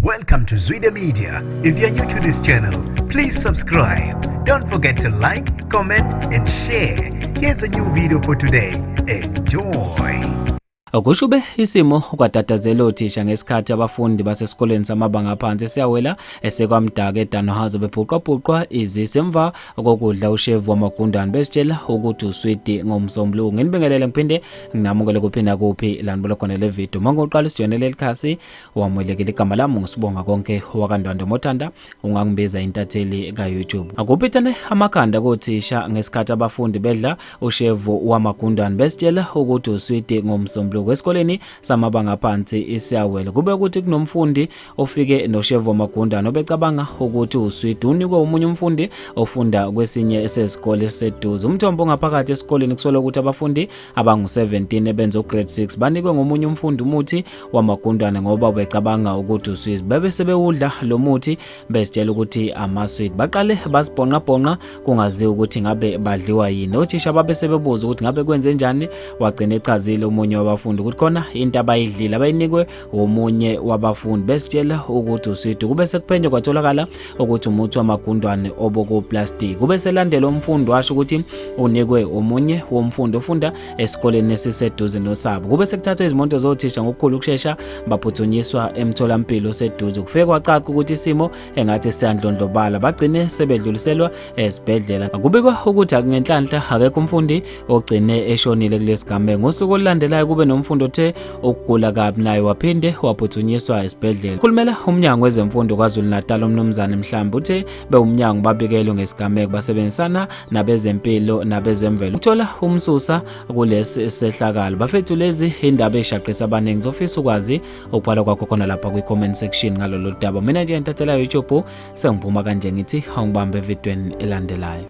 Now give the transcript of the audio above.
Welcome to Zwida Media. If you're new to this channel, please subscribe. Don't forget to like, comment and share. Here's a new video for today. Enjoy. Akushube isimo kwatatazela othisha ngesikhathi abafundi baseskoleni samabanga aphansi siyawela esekwamdaka eDanohazo bephuqwa izisemva kokudla Ushevu wamagundane besitshela ukuthi uswidi ngomsombuluko. Nginibingelele ngiphinde nginamukele kuphinda kuphi lanibona khona le video. Mangoqala isijonele elikhasi wamwelekile igama lami ngisibonga konke wakandwando mothanda ungangibiza intatheli ka YouTube. Akuphithane amakhanda kothisha ngesikhathi abafundi bedla Ushevu wamagundane besitshela ukuthi uswidi ngomsombuluko eskoleni samabanga aphansi isiyawela. Kube ukuthi kunomfundi ofike noShevu wamagundane obecabanga ukuthi uswidi unikwe umunye umfundi ofunda kwesinye esesikole seduze. Umthombo ngaphakathi esikoleni kusola ukuthi abafundi abangu-17 ebenza ugrade 6 banikwe ngomunye umfundi umuthi wamagundane ngoba becabanga ukuthi uswidi. Bebe sebewudla lo muthi besitshela ukuthi amaswidi. Baqale basibhonqa kungaziwa ukuthi ngabe badliwa yini. Othisha babe sebebuza ukuthi ngabe kwenze njani, wagcina echazile umunye wabafundi ukuthi khona into abayidlile abayinikwe omunye wabafundi besitshela ukuthi uswidi. Kube sekuphenye kwatholakala ukuthi umuthi wamagundane oboku plastic. Kube selandela umfundi washo ukuthi unikwe omunye womfundi ofunda esikoleni esiseduze nosabo. Kube sekuthathwa izimoto zothisha ngokukhulu ukusheshsha baphuthunyiswa emtholampilo seduze. Kufike kwacaca ukuthi isimo engathi siyandlondlobala bagcine sebedluliselwa esbhedlela. Kubikwa ukuthi akungenhlanhla akekho umfundi ogcine eshonile kulesigameko. Ngosuku olulandelayo kube nomfundi othe ukugula kabi naye waphinde waphuthunyiswa esibhedlela. Ukhulumela umnyango wezemfundo KwaZulu-Natal umnumzane Mhlambi uthe beumnyango babikelwe ngesigameko basebenzisana nabezempilo nabezemvelo uthola umsusa kulesi sehlakalo. Bafethu lezi indaba eshaqisa abaningi zofisa ukwazi ukubhala kwakho khona lapha kwi-comment section ngalolu daba. Mina nje intathela YouTube sengiphuma kanje ngithi awungibambe evidweni elandelayo.